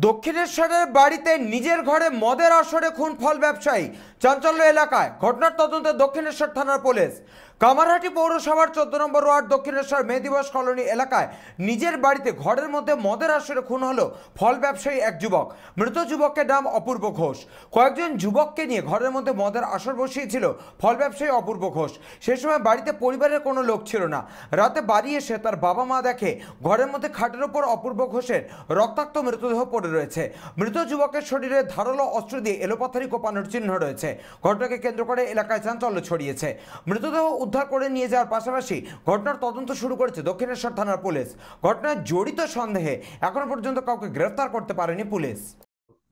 দক্ষিণেশ্বরের বাড়িতে নিজের ঘরে মদের আসরে খুন ফল ব্যবসায়ী, চাঞ্চল্য এলাকায়। ঘটনার তদন্তে দক্ষিণেশ্বর থানার পুলিশ। কামারহাটি পৌরসভার 14 নম্বর ওয়ার্ড দক্ষিণেশ্বর মে দিবস কলোনি এলাকায় নিজের বাড়িতে ঘরের মধ্যে মদের আসরে খুন হলো ফল ব্যবসায়ী এক যুবক। মৃত যুবকের নাম অপূর্ব ঘোষ। কয়েকজন যুবককে নিয়ে ঘরের মধ্যে মদের আসর বসিয়েছিল ফল ব্যবসায়ী অপূর্ব ঘোষ। সে সময় বাড়িতে পরিবারের কোনো লোক ছিল না। রাতে বাড়ি এসে তার বাবা মা দেখে ঘরের মধ্যে খাটের ওপর অপূর্ব ঘোষের রক্তাক্ত মৃতদেহ পড়ে রয়েছে। মৃত যুবকের শরীরে ধারালো অস্ত্র দিয়ে এলোপাথারি কোপানোর চিহ্ন রয়েছে। ঘটনাকে কেন্দ্র করে এলাকায় চাঞ্চল্য ছড়িয়েছে। মৃতদেহ উদ্ধার করে নিয়ে যাওয়ার পাশাপাশি ঘটনার তদন্ত শুরু করেছে দক্ষিণেশ্বর থানার পুলিশ। ঘটনায় জড়িত সন্দেহে এখনো পর্যন্ত কাউকে গ্রেফতার করতে পারেনি পুলিশ।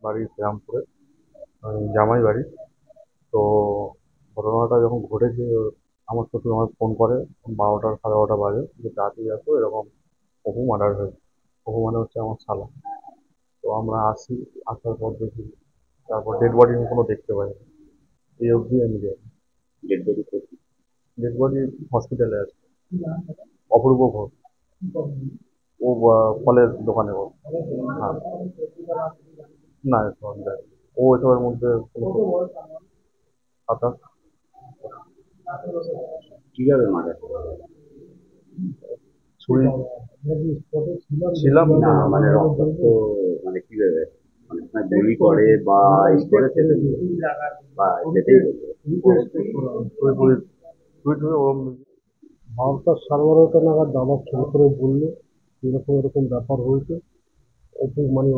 বাড়ি শ্রীরামপুরে, জামাই বাড়ি। তো ঘটনাটা যখন ঘটেছে, আমার শ্বশুর আমাকে ফোন করে 12টা সাড়ে 12টা বাজে, যে তাড়াতাড়ি আসো, এরকম অপু মার্ডার হয়েছে। অপু মানে হচ্ছে আমার শালা। তো আমরা আসি, আসার পর দেখি, তারপর ডেড বডি কোনো দেখতে পাই না। এই অবধি আমি যাই। ডেড বডি হসপিটালে আছে। অপূর্ব ঘোষ, ও ফলের দোকানে ও। হ্যাঁ, না এখন যায়, ও এসবের মধ্যে কোনো সাঁতার। কিভাবে মারা ছুরি ছিলাম না, মানে রক্তাক্ত, মানে কিভাবে, অনেক সময় গুলি করে বা ই করে ফেলে বা যেতেই বলবে। ওরম। 12টা সাড়ে 12টা নাগাদ দাদা ফোন করে বললো এরকম এরকম ব্যাপার হয়েছে।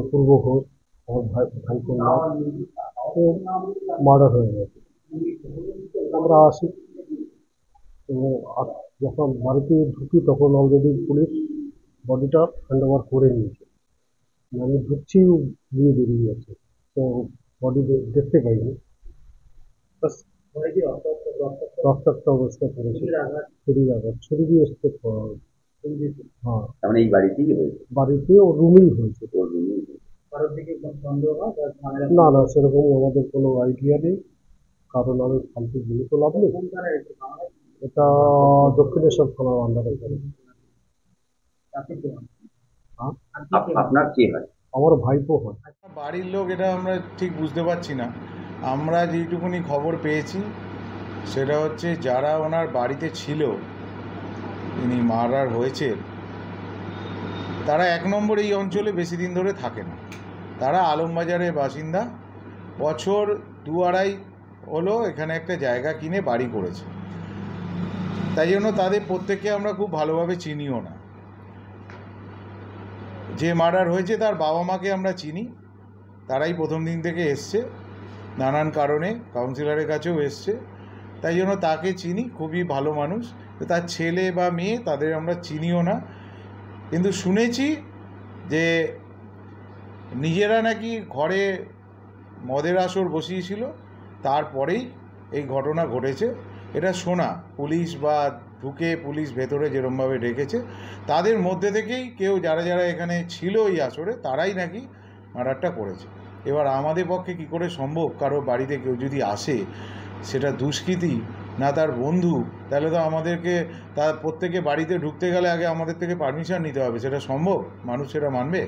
অপূর্ব ঘোষ, আমার ভাইপোর নাম, তো মার্ডার হয়ে গেছে। আমরা আসি, তো যখন বাড়িতে ঢুকি তখন অলরেডি পুলিশ বডিটা হ্যান্ড ওভার করে নিয়েছে। মানে ঢুকছি দিয়ে বেরিয়ে গেছে, তো বডি দেখতে পাইনি। রক্তাক্ত অবস্থায় পড়েছে, ছুরির আঘাত, ছুরি দিয়ে স্টেপ করা হয়েছে। হ্যাঁ, তার মানে এই বাড়িতেই হয়েছে, বাড়িতে ও রুমেই হয়েছে। ওর রুমেই। না না, সেরকম আমাদের কোনো আইডিয়া নেই, কারণ আমি ফালতু বলে তো লাভ নেই। এটা দক্ষিণেশ্বর থানার আন্ডারে পড়ে। আপনার কি হয়? আমার ভাইপো হয়। বাড়ির লোক এটা আমরা ঠিক বুঝতে পারছি না। আমরা যেটুকুনি খবর পেয়েছি সেটা হচ্ছে যারা ওনার বাড়িতে ছিল, ইনি মার্ডার হয়েছে, তারা 1 নম্বর এই অঞ্চলে বেশি দিন ধরে থাকে না। তারা আলমবাজারের বাসিন্দা। বছর 2-2.5 হলো এখানে একটা জায়গা কিনে বাড়ি করেছে। তাই জন্য তাদের প্রত্যেককে আমরা খুব ভালোভাবে চিনিও না। যে মার্ডার হয়েছে তার বাবা মাকে আমরা চিনি, তারাই প্রথম দিন থেকে এসছে, নানান কারণে কাউন্সিলরের কাছেও এসছে। তাই জন্য তাকে চিনি, খুবই ভালো মানুষ। তার ছেলে বা মেয়ে তাদের আমরা চিনিও না। কিন্তু শুনেছি যে নিজেরা নাকি ঘরে মদের আসর বসিয়েছিল, তারপরেই এই ঘটনা ঘটেছে। এটা শোনা, পুলিশ বা ঢুকে পুলিশ ভেতরে যেরমভাবে ডেকেছে, তাদের মধ্যে থেকেই কেউ যারা যারা এখানে ছিল এই আসরে তারাই নাকি মার্ডারটা করেছে। এবার আমাদের পক্ষে কি করে সম্ভব, কারো বাড়িতে কেউ যদি আসে, সেটা দুষ্কৃতী না তার বন্ধু, তাহলে তো আমাদেরকে তার প্রত্যেকে বাড়িতে ঢুকতে গেলে আগে আমাদের থেকে পারমিশন নিতে হবে। সেটা সম্ভব? মানুষ সেটা মানবে?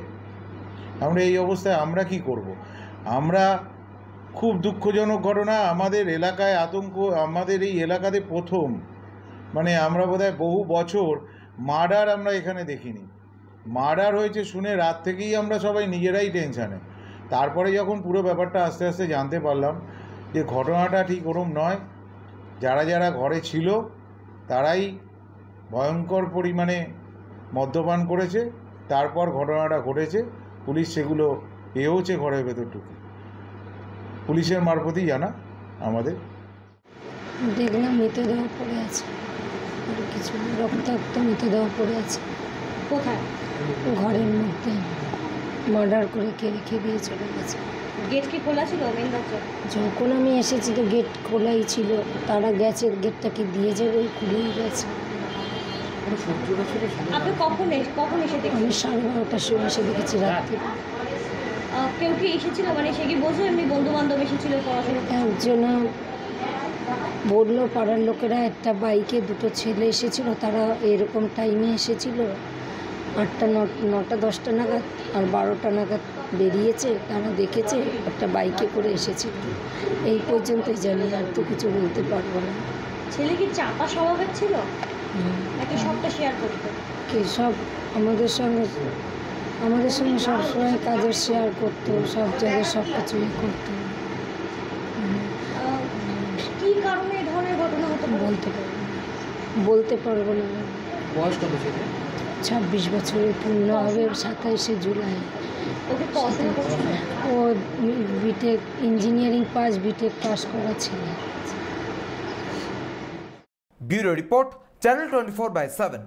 আমরা এই অবস্থায় আমরা কি করব? আমরা খুব দুঃখজনক ঘটনা। আমাদের এলাকায় আতঙ্ক, আমাদের এই এলাকাতে প্রথম, মানে আমরা বোধহয় বহু বছর মার্ডার আমরা এখানে দেখিনি। মার্ডার হয়েছে শুনে রাত থেকেই আমরা সবাই নিজেরাই টেনশানে। তারপরে যখন পুরো ব্যাপারটা আস্তে আস্তে জানতে পারলাম যে ঘটনাটা ঠিক ওরম নয়, যারা যারা ঘরে ছিল তারাই ভয়ঙ্কর পরিমাণে মদ্যপান করেছে, তারপর ঘটনাটা ঘটেছে। পুলিশ সেগুলো পেয়েওছে ঘরের ভেতর ঢুকে, পুলিশের মারফতই জানা আমাদের। দেখলাম মৃতদেহ পড়ে আছে, আর কিছু রক্তাক্ত মৃতদেহ পড়ে আছে। কোথায়? ঘরের মধ্যে মার্ডার করে কে রেখে দিয়ে চলে গেছে। গেট কি খোলা ছিল? মেন দরজা যখন আমি এসেছি তো গেট খোলাই ছিল, তারা গেছে, গেটটা কি দিয়ে যাবে, ওই খুলেই গেছে। আপনি কখন এসে দেখেছেন? আমি 12:30টার সময় এসে দেখেছি রাত্রে। কেউ কি এসেছিল, মানে সে কি বলছো এমনি বন্ধু বান্ধব এসেছিল পড়াশোনা? একজন বললো পাড়ার লোকেরা, একটা বাইকে 2 ছেলে এসেছিল, তারা এরকম টাইমে এসেছিল। নটা 10টা নাগাদ আর 12টা নাগাদ বেরিয়েছে, তারা দেখেছে একটা বাইকে করে এসেছিল। এই পর্যন্তই জানি, আর তো কিছু বলতে পারবো না। ছেলে কি চাপা স্বভাবের ছিল হুম। নাকি সবটা শেয়ার করতো? কি সব আমাদের সঙ্গে সবসময় কাজের শেয়ার করতো, সব জায়গায় সব কিছু করতো। কি কারণে এই ধরনের ঘটনা হতে পারে? বলতে পারবো না। বয়স কত ছিল? 26 বছরের পূর্ণ হবে 27শে জুলাই। ওকে পড়াশোনা করছিল? ও বিটেক ইঞ্জিনিয়ারিং বিটেক পাস করা ছিল। Bureau report, channel 24/7।